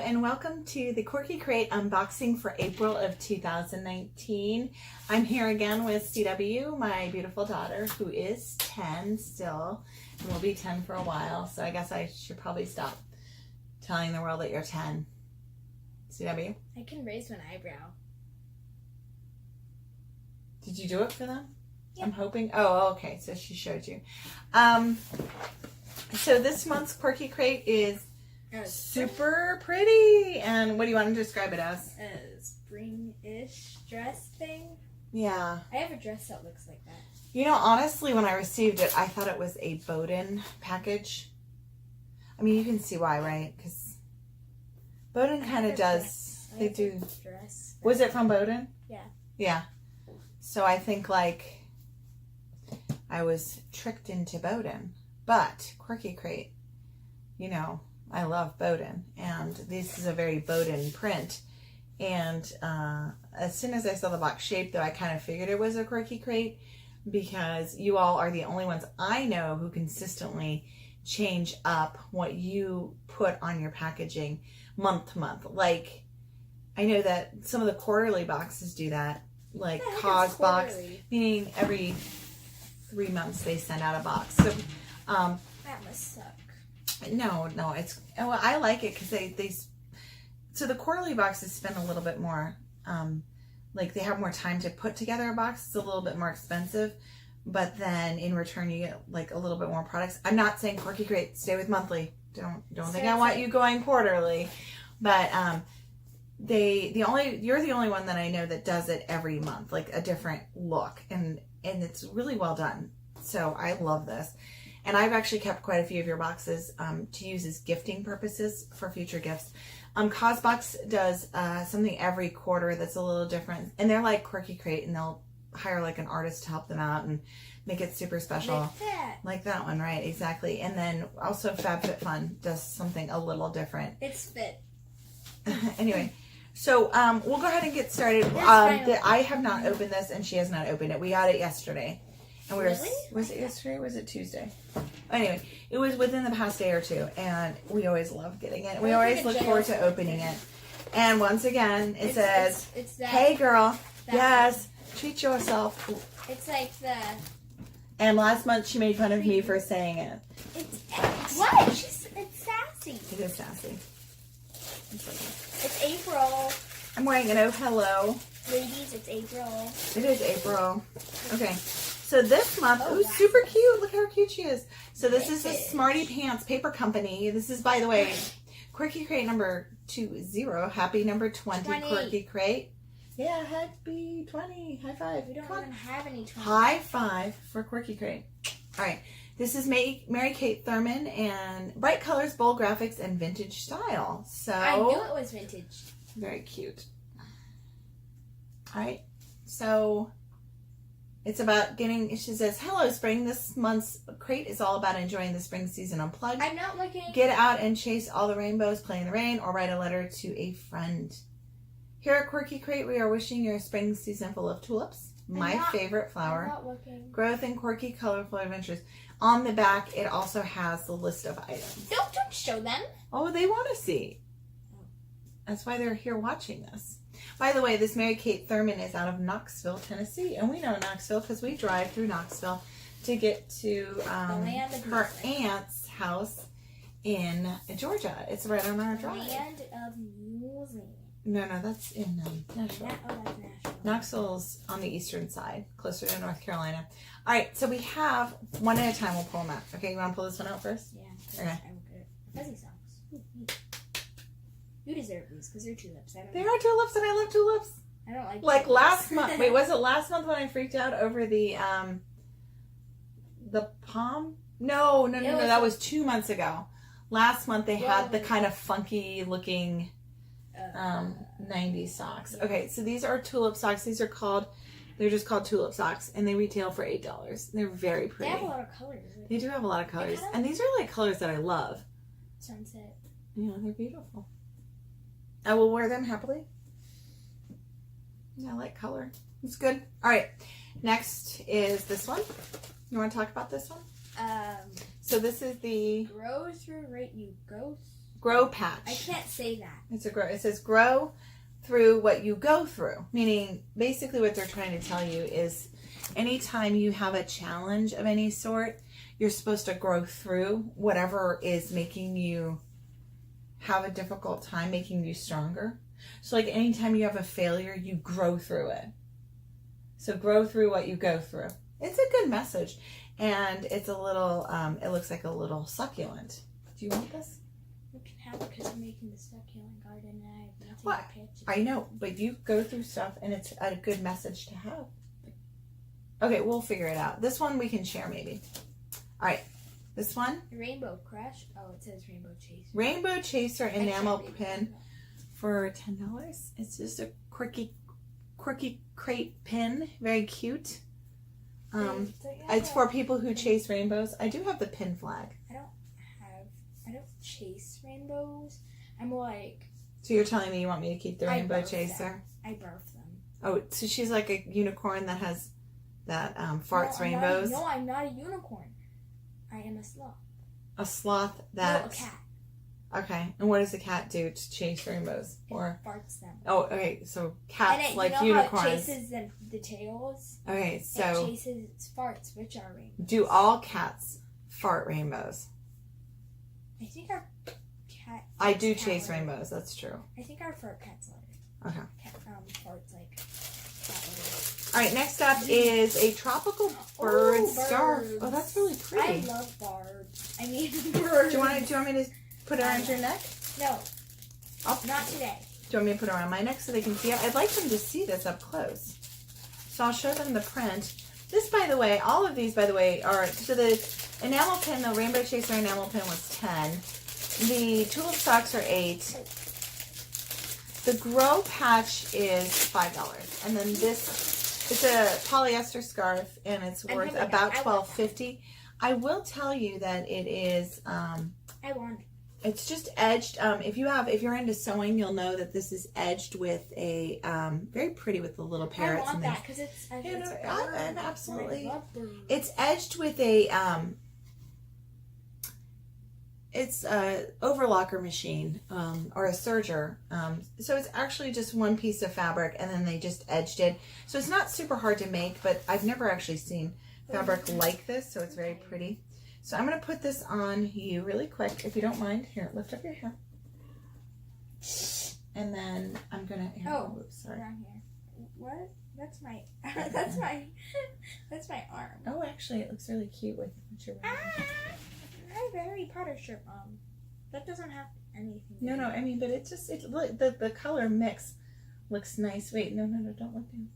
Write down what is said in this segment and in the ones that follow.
and welcome to the Quirky Crate unboxing for April of 2019. I'm here again with CW, my beautiful daughter, who is 10 still, and will be 10 for a while, so I guess I should probably stop telling the world that you're 10. CW? I can raise one eyebrow. Did you do it for them? Yeah. I'm hoping. Oh, okay, so she showed you. So this month's Quirky Crate is super pretty. And what do you want to describe it as? A spring-ish dress thing. Yeah. I have a dress that looks like that. You know, honestly, when I received it, I thought it was a Bowden package. I mean, you can see why, right? Because Bowden kind of does. They do. Dress. Was it from Bowden? Yeah. Yeah. So I think, like, I was tricked into Bowden. But Quirky Crate, you know, I love Bowden, and this is a very Bowden print. And as soon as I saw the box shape, though, I kind of figured it was a Quirky Crate, because you all are the only ones I know who consistently change up what you put on your packaging month to month. Like, I know that some of the quarterly boxes do that, like Cause box, meaning every 3 months they send out a box. So that must suck. No, it's, well, I like it because so the quarterly boxes spend a little bit more, like they have more time to put together a box. It's a little bit more expensive, but then in return you get like a little bit more products. I'm not saying Quirky Crate, stay with monthly. Don't think I want you going quarterly, but you're the only one that I know that does it every month, like a different look, and it's really well done. So I love this. And I've actually kept quite a few of your boxes to use as gifting purposes for future gifts. Cosbox does something every quarter that's a little different. And they're like Quirky Crate, and they'll hire like an artist to help them out and make it super special. Like that one, right? Exactly. And then also FabFitFun does something a little different. It's fit. Anyway, so we'll go ahead and get started. I have not opened this, and she has not opened it. We got it yesterday. And Really? Was it yesterday or was it Tuesday? Anyway, it was within the past day or two, and we always love getting it. We always look forward to opening it. And once again, it says, "Hey girl, yes, treat yourself." It's like the... And last month she made fun of me for saying it. What? It's sassy. It is sassy. It's April. I'm wearing an Oh Hello. Ladies, it's April. It is April. Okay. So this month, super cute. Look how cute she is. So this is a Smarty Pants Paper Company. This is, by the way, Quirky Crate number 20. Happy number 20. Quirky Crate. Yeah, happy 20. High five. We don't even have any 20. High five for Quirky Crate. All right. This is Mary Kate Thurman, and bright colors, bold graphics, and vintage style. So I knew it was vintage. Very cute. All right. So it's about getting, she says, "Hello, spring. This month's crate is all about enjoying the spring season unplugged. I'm not looking. Get out and chase all the rainbows, play in the rain, or write a letter to a friend. Here at Quirky Crate, we are wishing your spring season full of tulips, my favorite flower, I'm not looking. Growth, and quirky, colorful adventures." On the back, it also has the list of items. Don't show them. Oh, they want to see. That's why they're here watching this. By the way, this Mary Kate Thurman is out of Knoxville, Tennessee. And we know Knoxville because we drive through Knoxville to get to her aunt's house in Georgia. It's right on our drive. Land of music. No, that's in Nashville. That's Nashville. Knoxville's on the eastern side, closer to North Carolina. All right, so we have one at a time. We'll pull them out. Okay, you want to pull this one out first? Yeah. Okay. I'm good. Fuzzy socks. You deserve these because they're tulips. They are tulips, and I love tulips. I don't like tulips. Last month. Wait, was it last month when I freaked out over the palm? No. That was 2 months ago. Last month they had the kind of funky looking 90s socks. Okay, so these are tulip socks. They're just called tulip socks, and they retail for $8. They're very pretty. They have a lot of colors. They do have a lot of colors, and these are like colors that I love. Sunset. Yeah, they're beautiful. I will wear them happily. I like color. It's good. All right. Next is this one. You want to talk about this one? So So this is the... Grocery rate you go. Grow patch. I can't say that. It's a grow. It says grow through what you go through. Meaning, basically what they're trying to tell you is anytime you have a challenge of any sort, you're supposed to grow through whatever is making you have a difficult time, making you stronger. So like anytime you have a failure, you grow through it. So grow through what you go through. It's a good message. And it's a little, it looks like a little succulent. Do you want this? You can have it because I'm making the succulent garden and I have nothing What? to pitch. I know, but you go through stuff and it's a good message to have. Okay, we'll figure it out. This one we can share maybe. All right, this one. Rainbow Crush. Oh, it says Rainbow Chaser. Rainbow Chaser enamel I can't read pin it. for $10. It's just a quirky crate pin. Very cute. It's for people who chase rainbows. I do have the pin flag. I don't chase rainbows. I'm like. So you're telling me you want me to keep the Rainbow birth Chaser? them. I birth them. Oh, so she's like a unicorn that has that farts rainbows. No, I'm not a unicorn. I am a sloth. A sloth that. No, a cat. Okay, and what does a cat do to chase rainbows? Or farts them. oh, okay, so cats and like you know unicorns. How it chases the tails. Okay, It so chases its farts, which are rainbows. do all cats fart rainbows? I think our cat. I do cat chase litter. rainbows. That's true. I think our fart cat's litter. Okay. Cat, farts like cat litter. All right, next up is a tropical bird Ooh, scarf. birds. Oh, that's really pretty. I love birds. I mean birds. Do you want me to put it around your neck? No, I'll, not today. Do you want me to put it around my neck so they can see it? I'd like them to see this up close. So I'll show them the print. This, by the way, all of these, by the way, are, so the enamel pin, the Rainbow Chaser enamel pin was 10. The tulip socks are 8. The grow patch is $5. And then this, it's a polyester scarf and it's worth about $12.50. I will tell you that it is, I want it. it's just edged. If you're into sewing, you'll know that this is edged with a very pretty with the little parrots. I want and that because it's and absolutely, I love birds. it's edged with a it's a overlocker machine or a serger. So it's actually just one piece of fabric, and then they just edged it. So it's not super hard to make, but I've never actually seen fabric like this, so it's very pretty. So I'm going to put this on you really quick, if you don't mind. Here, lift up your hair. And then I'm going to... Oh, oops, sorry. around here. What? That's my... that's my arm. Oh, actually, it looks really cute with what you're wearing. I have a Harry Potter shirt on. That doesn't have anything. No, I mean, but it's just... The color mix looks nice. Wait, no, don't look down.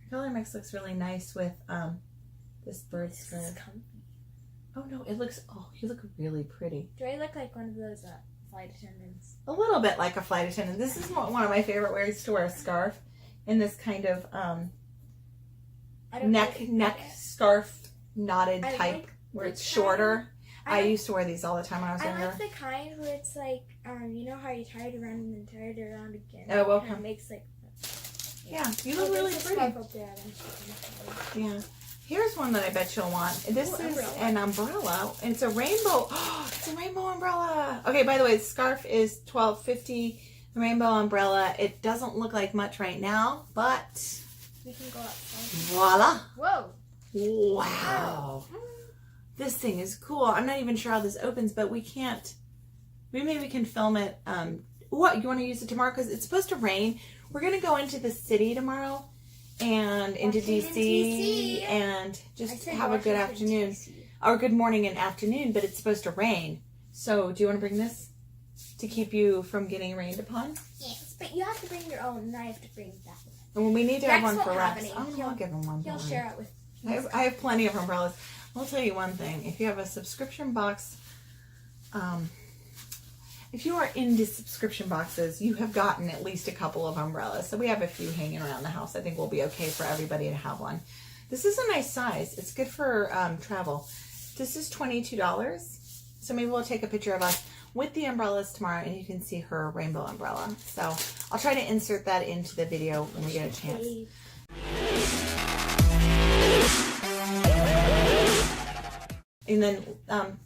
The color mix looks really nice with this bird scarf. Oh, no, it looks... Oh, you look really pretty. Do I look like one of those flight attendants? A little bit like a flight attendant. This is one of my favorite ways to wear a scarf in this kind of neck scarf knotted type where it's shorter. I used to wear these all the time when I was younger. I like the kind where it's like, you know how you tie it around and then tie it around again. Oh, well, it makes like... Yeah, you look really pretty. Yeah. Here's one that I bet you'll want. This is an umbrella. And it's a rainbow. Oh, it's a rainbow umbrella. Okay, by the way, the scarf is $12.50. The rainbow umbrella. It doesn't look like much right now, but we can go outside. Voila. Whoa. Wow. This thing is cool. I'm not even sure how this opens, but we can't. Maybe we can film it. What, you want to use it tomorrow? Because it's supposed to rain. We're going to go into the city tomorrow. And into DC and just have a good afternoon or good morning and afternoon, but it's supposed to rain. So do you want to bring this to keep you from getting rained upon? Yes, but you have to bring your own and I have to bring that one. And we need to have one for Rex. I'll give him one. He'll share it with I have plenty of umbrellas. I'll tell you one thing. If you have a subscription box, if you are into subscription boxes, you have gotten at least a couple of umbrellas. So we have a few hanging around the house. I think we'll be okay for everybody to have one. This is a nice size. It's good for travel. This is $22. So maybe we'll take a picture of us with the umbrellas tomorrow and you can see her rainbow umbrella. So I'll try to insert that into the video when we get a chance. And then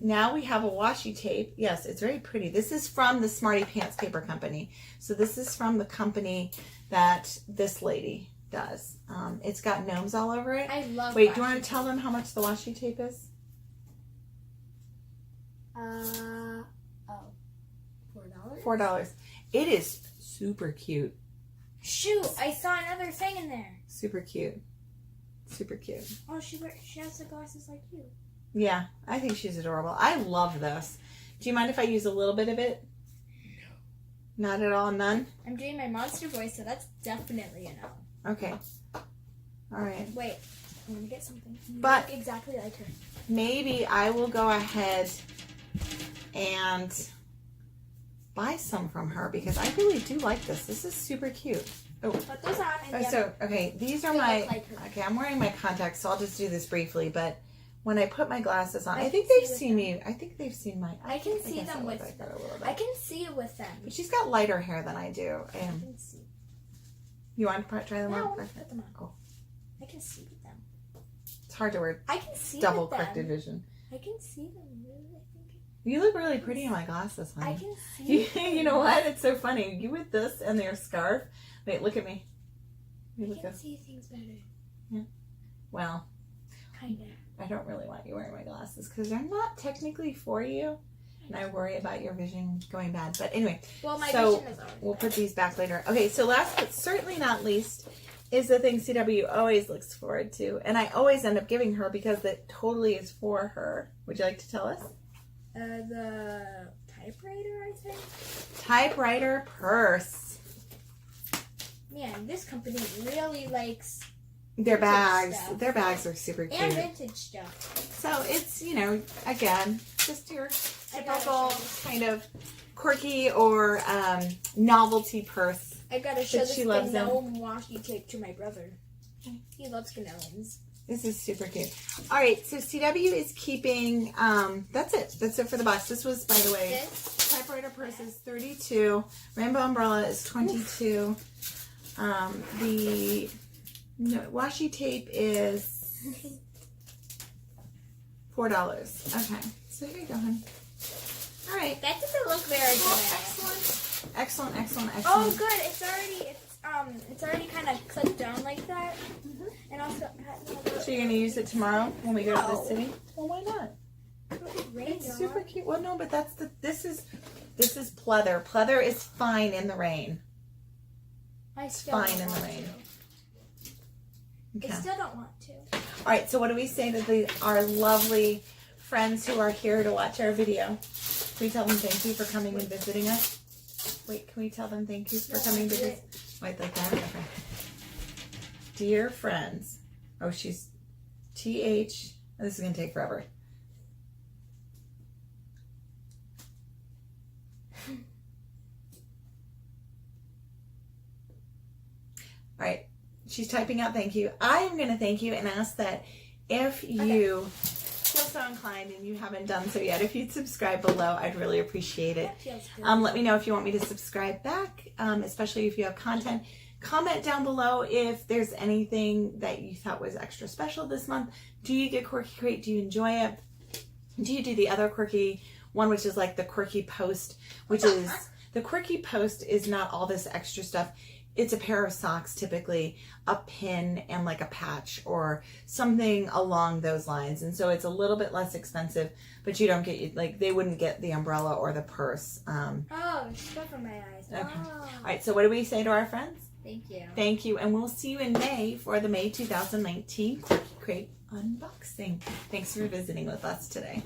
now we have a washi tape. Yes, it's very pretty. This is from the Smarty Pants Paper Company. So this is from the company that this lady does. It's got gnomes all over it. I love Wait, do you want to tell them how much the washi tape is? $4. $4. It is super cute. Shoot, I saw another thing in there. Super cute. Super cute. Oh, she has the glasses like you. Yeah, I think she's adorable. I love this. Do you mind if I use a little bit of it? No. Not at all? None? I'm doing my monster voice, so that's definitely a no. Okay. All right. Wait, I'm going to get something. You But look exactly like her. maybe I will go ahead and buy some from her because I really do like this. This is super cute. Oh, Put those on. And so, okay, these are They my, look like her. okay, I'm wearing my contacts, so I'll just do this briefly, but when I put my glasses on, I I think can they've see seen with me. I think they've seen my, I can see guess them I look with like them. that a little bit. I can see it with them. But she's got lighter hair than I do. I can see. You want to try them No, I on? want to put them on. Cool. I can see with them. It's hard to wear I can see double with them. corrected vision. I can see them. Really, I think. You look really pretty in my glasses, honey. I can see. You know what? It's so funny. You with this and your scarf. Wait, look at me. You I look can up. see things better. Well, Kinda. I don't really want you wearing my glasses because they're not technically for you. And I worry about your vision going bad. But anyway, Well, my so vision is already we'll bad. put these back later. Okay, so last but certainly not least is the thing CW always looks forward to. And I always end up giving her because it totally is for her. Would you like to tell us? The typewriter, I think. Typewriter purse. Man, this company really likes Their vintage bags. stuff. Their bags are super cute. and vintage stuff. So it's, again, just your I gotta typical show this. kind of quirky or novelty purse. I gotta show But this she loves them. gnome washi tape to my brother. He loves gnomes. This is super cute. All right, so CW is keeping, that's it. That's it for the box. This was, by the way, This, typewriter purse is 32. Rainbow umbrella is 22. The washi tape is $4. Okay, so here you go, honey. All right. that doesn't look very Well, good. excellent. Excellent. Oh, good. It's already kind of clipped down like that. And also, So you're gonna use it tomorrow when we go to the No. city? Well, why not? It's super cute. Well, no, but this is pleather. Pleather is fine in the rain. It's fine in the rain. Okay. I still don't want to. All right. So what do we say to our lovely friends who are here to watch our video? Can we tell them thank you for coming and visiting us? Wait, can we tell them thank you for coming to visit? Wait, like that? Okay. Dear friends. Oh, she's TH. This is going to take forever. All right. She's typing out thank you. I am going to thank you and ask that if you feel so inclined and you haven't done so yet, if you'd subscribe below, I'd really appreciate it. That feels good. Let me know if you want me to subscribe back, especially if you have content. Comment down below if there's anything that you thought was extra special this month. Do you get Quirky Crate? Do you enjoy it? Do you do the other quirky one, which is like the Quirky Post, which is, the Quirky Post is not all this extra stuff. It's a pair of socks, typically, a pin, and like a patch or something along those lines. And so it's a little bit less expensive, but you don't get, like, they wouldn't get the umbrella or the purse. Oh, stuff in my eyes. Okay. Oh. All right, so what do we say to our friends? Thank you. Thank you, and we'll see you in May for the May 2019 Quirky Crate unboxing. Thanks for visiting with us today.